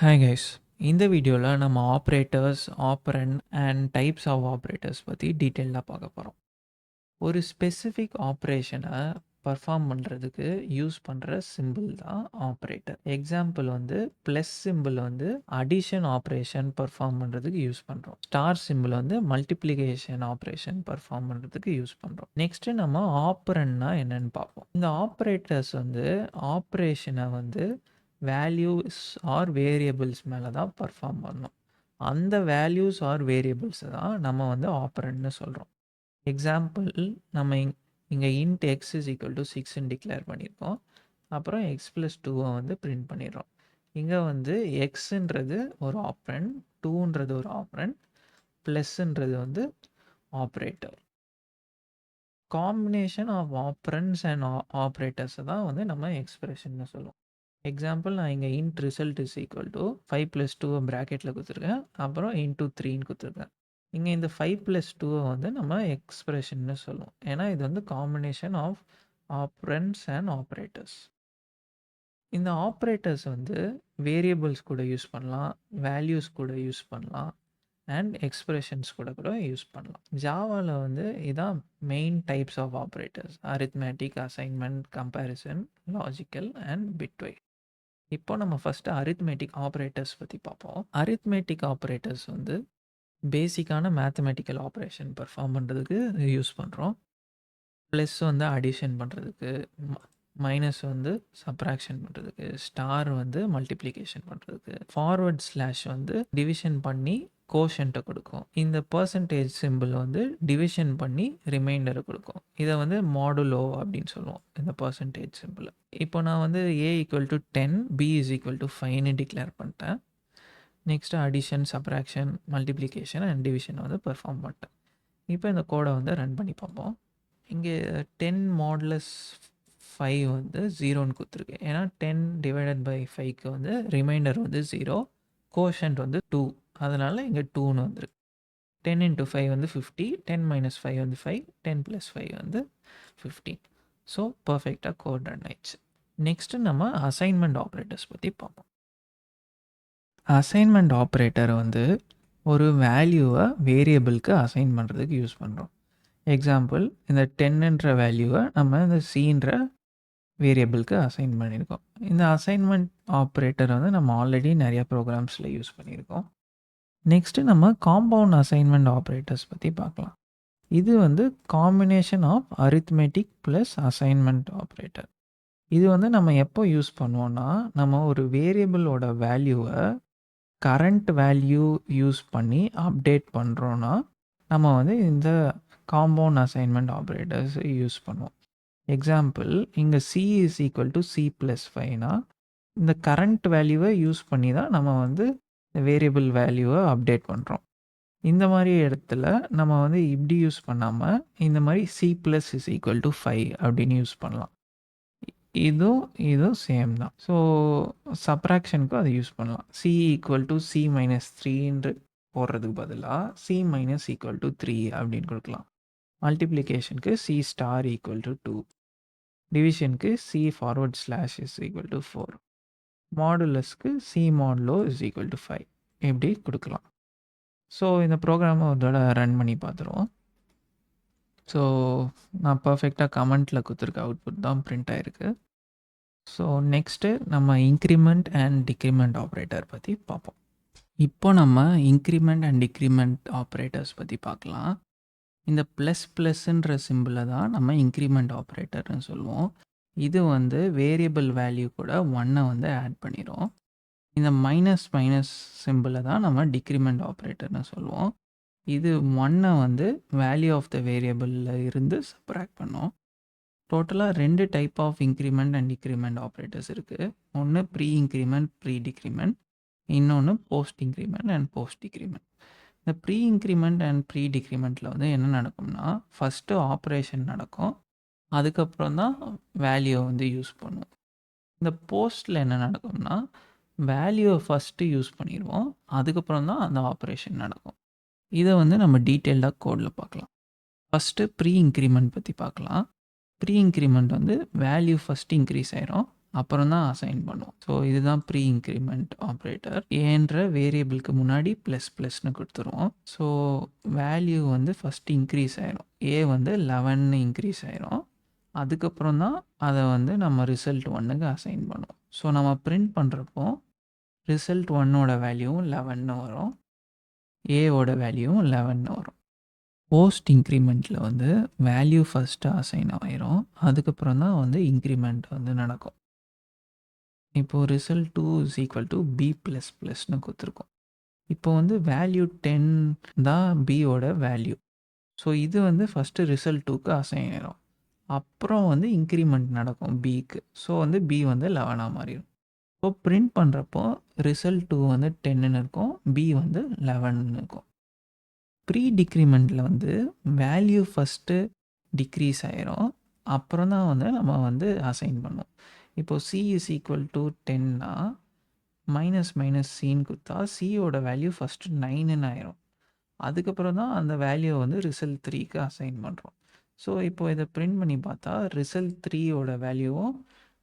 Hi guys. இந்த வீடியோவில் நம்ம operators, operand and types of operators பற்றி டீட்டெயிலாக பார்க்க போகிறோம். ஒரு ஸ்பெசிஃபிக் ஆப்ரேஷனை பர்ஃபார்ம் பண்ணுறதுக்கு யூஸ் பண்ணுற சிம்பிள் தான் ஆப்ரேட்டர். எக்ஸாம்பிள் வந்து ப்ளஸ் சிம்பிள் வந்து அடிஷன் ஆப்ரேஷன் பர்ஃபார்ம் பண்ணுறதுக்கு யூஸ் பண்ணுறோம். ஸ்டார் சிம்பிள் வந்து மல்டிப்ளிகேஷன் ஆப்ரேஷன் பர்ஃபார்ம் பண்ணுறதுக்கு யூஸ் பண்ணுறோம். நெக்ஸ்ட்டு நம்ம ஆப்பரண்ட்னா என்னன்னு பார்ப்போம். இந்த ஆப்ரேட்டர்ஸ் வந்து ஆப்ரேஷனை வந்து வேல்யூஸ் ஆர் வேரியபிள்ஸ் மேலே தான் பர்ஃபார்ம் பண்ணணும். அந்த வேல்யூஸ் ஆர் வேரியபிள்ஸை தான் நம்ம வந்து ஆப்பரண்ட்னு சொல்கிறோம். எக்ஸாம்பிள் நம்ம இங்கே int x is equal to 6ன்னு டிக்ளேர் பண்ணியிருக்கோம். அப்புறம் எக்ஸ் ப்ளஸ் 2 வந்து பிரிண்ட் பண்ணிடுறோம். இங்கே வந்து எக்ஸுன்றது ஒரு ஆப்ரண்ட், 2ன்றது ஒரு ஆப்ரண்ட், ப்ளஸ்ன்றது வந்து operator. Combination of operands and ஆப்ரேட்டர்ஸை தான் வந்து நம்ம எக்ஸ்பிரஷன்னு சொல்லுவோம். எக்ஸாம்பிள் நான் இங்கே int result is equal to 5 + 2 ப்ராக்கெட்டில் கொடுத்துருக்கேன். அப்புறம் இன்டூ 3ன்னு கொடுத்துருக்கேன். இங்கே இந்த 5 + 2 வந்து நம்ம எக்ஸ்பிரஷன்னு சொல்லுவோம். ஏன்னா இது வந்து combination of operands and operators. இந்த ஆப்ரேட்டர்ஸ் வந்து வேரியபிள்ஸ் கூட யூஸ் பண்ணலாம், வேல்யூஸ் கூட யூஸ் பண்ணலாம், அண்ட் எக்ஸ்பிரஷன்ஸ் கூட கூட யூஸ் பண்ணலாம். ஜாவாவில் வந்து இதான் main types of operators: arithmetic, assignment, comparison, logical and bitwise. இப்போ நம்ம ஃபஸ்ட்டு அரித்மேட்டிக் ஆப்ரேட்டர்ஸ் பற்றி பார்ப்போம். அரித்மேட்டிக் ஆப்ரேட்டர்ஸ் வந்து பேசிக்கான மேத்தமெட்டிக்கல் ஆப்ரேஷன் பர்ஃபார்ம் பண்ணுறதுக்கு யூஸ் பண்ணுறோம். ப்ளஸ் வந்து அடிஷன் பண்ணுறதுக்கு, மைனஸ் வந்து சப்ராக்ஷன் பண்ணுறதுக்கு, ஸ்டார் வந்து மல்டிப்ளிகேஷன் பண்ணுறதுக்கு, ஃபார்வர்ட் ஸ்லாஷ் வந்து டிவிஷன் பண்ணி கோஷன்ட்டை கொடுக்கும். இந்த பர்சன்டேஜ் சிம்பிள் வந்து டிவிஷன் பண்ணி ரிமைண்டரை கொடுக்கும். இதை வந்து மாடுலோ அப்படின்னு சொல்லுவோம், இந்த பர்சன்டேஜ் சிம்பிள். இப்போ நான் வந்து a = 10, b = 5ன்னு டிக்ளேர் பண்ணிட்டேன். Next addition, subtraction, multiplication and division வந்து பெர்ஃபார்ம் பண்ணிட்டேன். இப்போ இந்த கோடை வந்து ரன் பண்ணி பார்ப்போம். இங்கே 10 மாடுலஸ் 5 வந்து 0ன்னு கொடுத்துருக்கு. ஏன்னா 10 டிவைடட் பை 5க்கு வந்து ரிமைண்டர் வந்து 0, கோஷன்ட் வந்து 2, அதனால் இங்கே 2ன்னு வந்துருக்கு. 10 × 5 வந்து 50, 10 - 5 வந்து 5, 10 + 5 வந்து 15. ஸோ பர்ஃபெக்டாக கோட் ரன் ஆயிடுச்சு. நெக்ஸ்ட்டு நம்ம அசைன்மெண்ட் ஆப்ரேட்டர்ஸ் பற்றி பார்ப்போம். அசைன்மெண்ட் ஆப்ரேட்டர் வந்து ஒரு வேல்யூவை வேரியபிளுக்கு அசைன் பண்ணுறதுக்கு யூஸ் பண்ணுறோம். எக்ஸாம்பிள் இந்த 10ன்ற வேல்யூவை நம்ம இந்த சின்ற வேரியபிளுக்கு அசைன் பண்ணியிருக்கோம். இந்த அசைன்மெண்ட் ஆப்ரேட்டர் வந்து நம்ம ஆல்ரெடி நிறையா ப்ரோக்ராம்ஸில் யூஸ் பண்ணியிருக்கோம். நெக்ஸ்ட்டு நம்ம காம்பவுண்ட் அசைன்மெண்ட் ஆப்ரேட்டர்ஸ் பற்றி பார்க்கலாம். இது வந்து combination of arithmetic plus assignment operator. இது வந்து நம்ம எப்போ யூஸ் பண்ணுவோன்னா, நம்ம ஒரு வேரியபிளோட வேல்யூவை கரண்ட் வேல்யூ யூஸ் பண்ணி அப்டேட் பண்ணுறோன்னா நம்ம வந்து இந்த காம்பவுண்ட் அசைன்மெண்ட் ஆப்ரேட்டர்ஸ் யூஸ் பண்ணுவோம். எக்ஸாம்பிள் இங்கே c = c + 5னா இந்த கரண்ட் வேல்யூவை யூஸ் பண்ணி தான் நம்ம வந்து வேரியபிள் வேல்யூவை அப்டேட் பண்ணுறோம். இந்த மாதிரி இடத்துல நம்ம வந்து இப்படி யூஸ் பண்ணாமல் இந்த மாதிரி c + 5 அப்படின்னு யூஸ் பண்ணலாம். இதுவும் சேம் தான். ஸோ சப்ராக்ஷனுக்கும் அதை யூஸ் பண்ணலாம். c = c - 3ன்று போடுறதுக்கு பதிலாக c - 3 அப்படின்னு கொடுக்கலாம். மல்டிப்ளிகேஷனுக்கு c* = 2, டிவிஷனுக்கு c forward slash = 4, மாடுலஸ்க்கு c modulo = 5 இப்படி கொடுக்கலாம். ஸோ இந்த ப்ரோக்ராமை ஒரு தடவை ரன் பண்ணி பார்த்துருவோம். ஸோ நான் பர்ஃபெக்டாக கமெண்ட்டில் கொடுத்துருக்க அவுட்புட் தான் பிரிண்ட் ஆகிருக்கு. ஸோ நெக்ஸ்ட்டு நம்ம இன்க்ரிமெண்ட் அண்ட் டிக்ரிமெண்ட் ஆப்ரேட்டர் பற்றி பார்ப்போம். இப்போ நம்ம இன்க்ரிமெண்ட் அண்ட் டிக்ரிமெண்ட் ஆப்ரேட்டர்ஸ் பற்றி பார்க்கலாம். இந்த ++ன்ற சிம்பிளை தான் நம்ம இன்க்ரிமெண்ட் ஆப்ரேட்டர்னு சொல்லுவோம். இது வந்து வேரியபிள் வேல்யூ கூட 1 வந்து ஆட் பண்ணிடும். இந்த மைனஸ் சிம்பிளை தான் நம்ம டிக்ரிமெண்ட் ஆப்ரேட்டர்னு சொல்லுவோம். இது 1 வந்து வேல்யூ ஆஃப் த வேரியபிளில் இருந்து சப்ராக்ட் பண்ணும். டோட்டலாக 2 type of increment and decrement operators இருக்குது. ஒன்று ப்ரீ இன்க்ரிமெண்ட், ப்ரீ டிக்ரிமெண்ட், இன்னொன்று post increment and post decrement. இந்த ப்ரீ இன்க்ரிமெண்ட் அண்ட் ப்ரீ டிக்ரிமெண்ட்டில் வந்து என்ன நடக்கும்னா, ஃபஸ்ட்டு ஆப்ரேஷன் நடக்கும், அதுக்கப்புறம் தான் வேல்யூவை வந்து யூஸ் பண்ணுவோம். இந்த போஸ்ட்டில் என்ன நடக்கும்னா, வேல்யூவை ஃபஸ்ட்டு யூஸ் பண்ணிடுவோம், அதுக்கப்புறம் தான் அந்த ஆப்ரேஷன் நடக்கும். இதை வந்து நம்ம டீட்டெயில்டாக கோடில் பார்க்கலாம். ஃபஸ்ட்டு ப்ரீ இன்க்ரிமெண்ட் பற்றி பார்க்கலாம். ப்ரீ இன்க்ரிமெண்ட் வந்து வேல்யூ ஃபஸ்ட்டு இன்க்ரீஸ் ஆயிரும், அப்புறம் தான் அசைன் பண்ணுவோம். ஸோ இதுதான் ப்ரீ இன்க்ரிமெண்ட் ஆப்ரேட்டர். ஏன்ற வேரியபிளுக்கு முன்னாடி ப்ளஸ் ப்ளஸ்னு கொடுத்துருவோம். ஸோ வேல்யூ வந்து ஃபஸ்ட்டு இன்க்ரீஸ் ஆயிரும். ஏ வந்து 11 இன்க்ரீஸ் ஆயிரும். அதுக்கப்புறம் தான் அதை வந்து நம்ம ரிசல்ட் 1க்கு அசைன் பண்ணுவோம். ஸோ நம்ம பிரிண்ட் பண்ணுறப்போ ரிசல்ட் 1ஓட வேல்யூவும் 11 வரும், ஏவோட வேல்யூவும் 11 வரும். போஸ்ட் இன்க்ரிமெண்ட்டில் வந்து வேல்யூ ஃபஸ்ட்டு அசைன் ஆயிரும், அதுக்கப்புறம் தான் வந்து இன்க்ரிமெண்ட் வந்து நடக்கும். இப்போது result 2 is equal to B plus ப்ளஸ்னு கொடுத்துருக்கோம். இப்போ வந்து வேல்யூ 10 தான் பியோட வேல்யூ. ஸோ இது வந்து ஃபஸ்ட்டு ரிசல்ட் 2க்கு அசைன் ஆயிரும். அப்புறம் வந்து இன்க்ரிமெண்ட் நடக்கும் பிக்கு. ஸோ வந்து பி வந்து 11ஆக மாறிடும். ஸோ பிரிண்ட் பண்ணுறப்போ ரிசல்ட் 2 வந்து 10ன்னு இருக்கும், பி வந்து 11ன்னு இருக்கும். ப்ரீ டிக்ரிமெண்ட்டில் வந்து வேல்யூ ஃபஸ்ட்டு டிக்ரீஸ் ஆயிரும், அப்புறம் தான் வந்து நம்ம வந்து அசைன் பண்ணுவோம். இப்போது சி இஸ் ஈக்குவல் டு 10னா மைனஸ் மைனஸ் சின்னு கொடுத்தா சியோட வேல்யூ ஃபஸ்ட்டு 9ன்னு ஆயிரும். அதுக்கப்புறம் தான் அந்த வேல்யூவை வந்து ரிசல்ட் 3க்கு அசைன் பண்ணுறோம். ஸோ இப்போ இதை பிரிண்ட் பண்ணி பார்த்தா ரிசல்ட் 3ஓட வேல்யூவும்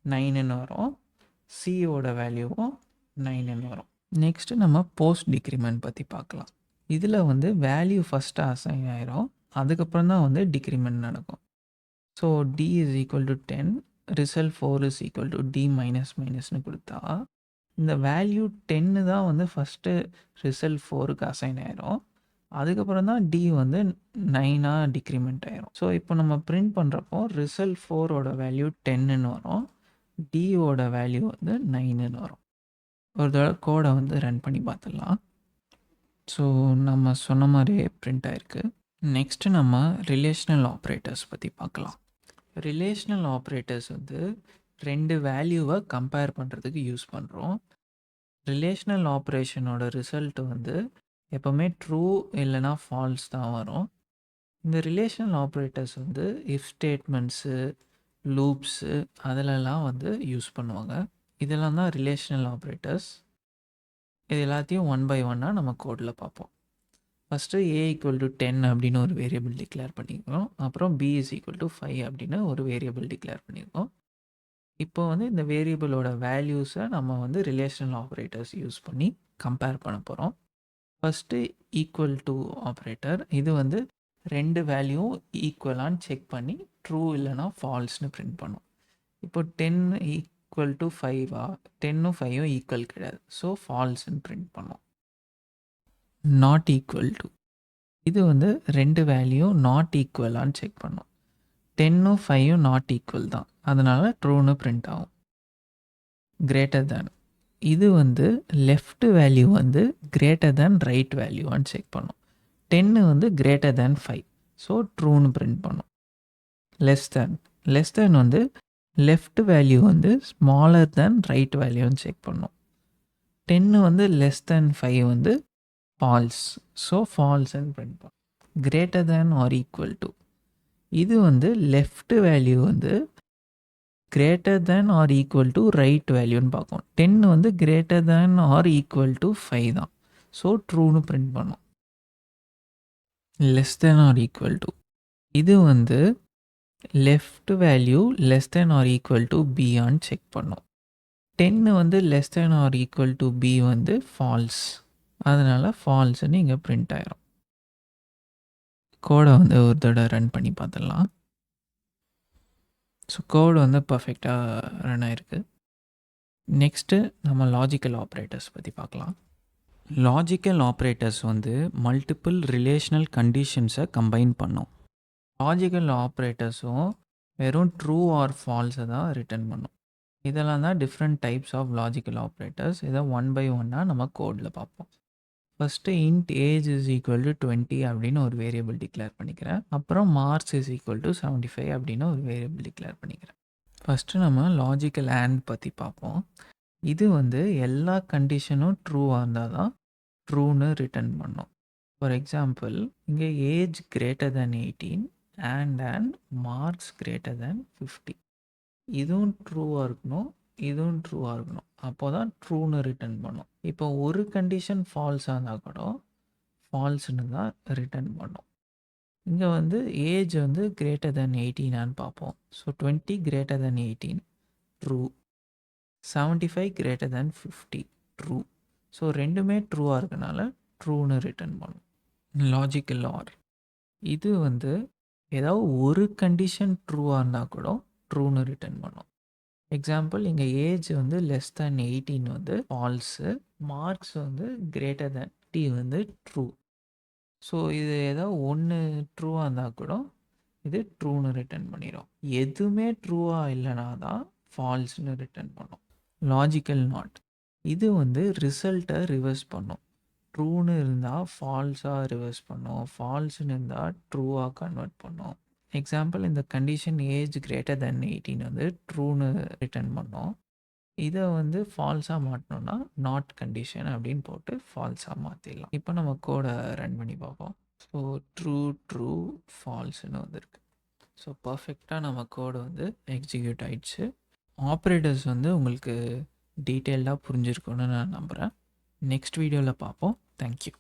9ன்னு வரும், சியோட வேல்யூவும் 9ன்னு வரும். நெக்ஸ்ட்டு நம்ம போஸ்ட் டிக்ரிமெண்ட் பற்றி பார்க்கலாம். இதில் வந்து வேல்யூ ஃபஸ்ட்டு அசைன் ஆயிரும், அதுக்கப்புறம் தான் வந்து டிக்ரிமெண்ட் நடக்கும். So D is equal to 10, result 4 is equal to D minus மைனஸ்னு கொடுத்தா இந்த வேல்யூ 10 தான் வந்து ஃபஸ்ட்டு ரிசல்ட் 4க்கு அசைன் ஆயிரும், அதுக்கப்புறம் தான் டி வந்து 9ஆக டிக்ரிமெண்ட் ஆயிரும். ஸோ இப்போ நம்ம பிரிண்ட் பண்ணுறப்போ ரிசல்ட் 4ஓட வேல்யூ 10ன்னு வரும், டியோட வேல்யூ வந்து 9ன்னு வரும். ஒரு தடவை கோடை வந்து ரன் பண்ணி பார்த்துடலாம். ஸோ நம்ம சொன்ன மாதிரியே பிரிண்ட் ஆயிருக்கு. நெக்ஸ்ட்டு நம்ம ரிலேஷ்னல் ஆப்ரேட்டர்ஸ் பற்றி பார்க்கலாம். ரிலேஷ்னல் ஆப்ரேட்டர்ஸ் வந்து 2 வேல்யூவை கம்பேர் பண்ணுறதுக்கு யூஸ் பண்ணுறோம். ரிலேஷ்னல் ஆப்ரேஷனோட ரிசல்ட் வந்து எப்போவுமே ட்ரூ இல்லைனா ஃபால்ஸ் தான் வரும். இந்த ரிலேஷனல் ஆப்ரேட்டர்ஸ் வந்து இஃப் ஸ்டேட்மெண்ட்ஸு, லூப்ஸு அதிலெல்லாம் வந்து யூஸ் பண்ணுவாங்க. இதெல்லாம் தான் ரிலேஷனல் ஆப்ரேட்டர்ஸ். இது எல்லாத்தையும் ஒன் பை ஒன்னாக நம்ம கோடில் பார்ப்போம். ஃபஸ்ட்டு ஏ ஈக்குவல் டு 10 அப்படின்னு ஒரு வேரியபிள் டிக்ளேர் பண்ணியிருக்கோம், அப்புறம் பி இஸ் ஈக்குவல் டு 5 அப்படின்னு ஒரு வேரியபிள் டிக்ளேர் பண்ணியிருக்கோம். இப்போ வந்து இந்த வேரியபிளோட வேல்யூஸை நம்ம வந்து ரிலேஷனல் ஆப்ரேட்டர்ஸ் யூஸ் பண்ணி கம்பேர் பண்ண போகிறோம். ஃபஸ்ட்டு ஈக்குவல் டு ஆப்ரேட்டர், இது வந்து 2 வேல்யூவும் ஈக்குவலான்னு செக் பண்ணி ட்ரூ இல்லைனா ஃபால்ஸ்னு பிரிண்ட் பண்ணும். இப்போ 10 ஈக்குவல் டு 5ஆ, 10ம் 5ம் ஈக்குவல் கிடையாது, ஸோ ஃபால்ஸ்ன்னு பிரிண்ட் பண்ணும். நாட் ஈக்குவல் டு, இது வந்து 2 வேல்யூ நாட் ஈக்குவலான்னு செக் பண்ணும். 10ம் 5ம் நாட் ஈக்குவல் தான், அதனால் ட்ரூன்னு பிரிண்ட் ஆகும். கிரேட்டர் தேன், இது வந்து லெஃப்ட் வேல்யூ வந்து கிரேட்டர் தேன் ரைட் வேல்யூவான்னு செக் பண்ணும். 10 வந்து கிரேட்டர் தேன் 5, ஸோ ட்ரூன்னு பிரிண்ட் பண்ணும். லெஸ் தேன் வந்து லெஃப்ட் வேல்யூ வந்து ஸ்மாலர் தேன் ரைட் வேல்யூன்னு செக் பண்ணும். 10 வந்து லெஸ் தேன் 5 வந்து ஃபால்ஸ், ஸோ ஃபால்ஸ்ன்னு பிரிண்ட் பண்ணும். Greater than or equal to, இது வந்து லெஃப்ட் வேல்யூ வந்து greater than or equal to right வேல்யூன்னு பார்க்கும். 10 வந்து greater than or equal to 5 தான், ஸோ ட்ரூன்னு பிரிண்ட் பண்ணும். Less than or equal to, இது வந்து left value less than or equal to பியான்னு செக் பண்ணும். 10 வந்து less than or equal to B வந்து ஃபால்ஸ், அதனால் ஃபால்ஸ்ன்னு இங்கே பிரிண்ட் ஆயிரும். கோடை வந்து ஒரு தடவை ரன் பண்ணி பார்த்துடலாம். ஸோ கோடு வந்து பர்ஃபெக்டாக ரன் ஆகிருக்கு. நெக்ஸ்ட்டு நம்ம லாஜிக்கல் ஆப்ரேட்டர்ஸ் பற்றி பார்க்கலாம். லாஜிக்கல் ஆப்ரேட்டர்ஸ் வந்து மல்டிபிள் ரிலேஷனல் கண்டிஷன்ஸை கம்பைன் பண்ணும். லாஜிக்கல் ஆப்ரேட்டர்ஸும் வெறும் ட்ரூ ஆர் ஃபால்ஸை தான் ரிட்டர்ன் பண்ணும். இதெல்லாம் தான் different types of logical operators. இதை ஒன் பை ஒன்னாக நம்ம கோடில் பார்ப்போம். First int age is equal to 20 அப்படின்னு ஒரு வேரியபிள் டிக்ளேர் பண்ணிக்கிறேன். அப்புறம் மார்க்ஸ் இஸ் ஈக்குவல் டு 75 அப்படின்னு ஒரு வேரியபிள் டிக்ளேர் பண்ணிக்கிறேன். ஃபஸ்ட்டு நம்ம லாஜிக்கல் ஆண்ட் பற்றி பார்ப்போம். இது வந்து எல்லா கண்டிஷனும் ட்ரூவாக இருந்தால் தான் ட்ரூன்னு ரிட்டர்ன் பண்ணும். ஃபார் எக்ஸாம்பிள், இங்கே age greater than 18 and marks greater than 50. இதுவும் ட்ரூவாக இருக்கணும், இதுவும் ட்ரூவாக இருக்கணும், அப்போ தான் ட்ரூன்னு ரிட்டர்ன் பண்ணும். இப்போ ஒரு கண்டிஷன் ஃபால்ஸாக இருந்தால் கூட ஃபால்ஸ்னு தான் ரிட்டர்ன் பண்ணும். இங்கே வந்து ஏஜ் வந்து கிரேட்டர் தேன் 18ஆன்னு பார்ப்போம். So 20 greater than 18 true, 75 greater than 50 true. So ரெண்டுமே ட்ரூவாக இருக்கனால ட்ரூன்னு ரிட்டர்ன் பண்ணும். லாஜிக்கல் ஆர் இது வந்து ஏதாவது ஒரு கண்டிஷன் ட்ரூவாக இருந்தால் கூட ட்ரூன்னு ரிட்டர்ன் பண்ணும். எக்ஸாம்பிள் இங்கே ஏஜ் வந்து லெஸ் தேன் 18 வந்து ஃபால்ஸு, மார்க்ஸ் வந்து கிரேட்டர் தேன் வந்து ட்ரூ. ஸோ இது ஏதாவது ஒன்று ட்ரூவாக இருந்தால் கூட இது ட்ரூன்னு ரிட்டர்ன் பண்ணிடும். எதுவுமே ட்ரூவாக இல்லைனா தான் ஃபால்ஸ்னு ரிட்டர்ன் பண்ணும். லாஜிக்கல் நாட் இது வந்து ரிசல்ட்டை ரிவர்ஸ் பண்ணும். ட்ரூன்னு இருந்தால் ஃபால்ஸாக ரிவர்ஸ் பண்ணும், ஃபால்ஸ்னு இருந்தால் ட்ரூவாக கன்வெர்ட் பண்ணும். எக்ஸாம்பிள் இந்த கண்டிஷன் ஏஜ் கிரேட்டர் தென் 18 வந்து ட்ரூன்னு ரிட்டர்ன் பண்ணோம். இதை வந்து ஃபால்ஸாக மாட்டணும்னா நாட் கண்டிஷன் அப்படின்னு போட்டு ஃபால்ஸாக மாற்றிடலாம். இப்போ நம்ம கோடை ரன் பண்ணி பார்ப்போம். ஸோ ட்ரூ ட்ரூ ஃபால்ஸ்னு வந்திருக்கு. ஸோ பர்ஃபெக்டாக நம்ம கோடு வந்து எக்ஸிக்யூட் ஆயிடுச்சு. ஆப்ரேட்டர்ஸ் வந்து உங்களுக்கு டீட்டெயில்டாக புரிஞ்சிருக்குன்னு நான் நம்புகிறேன். நெக்ஸ்ட் வீடியோவில் பார்ப்போம். தேங்க்யூ.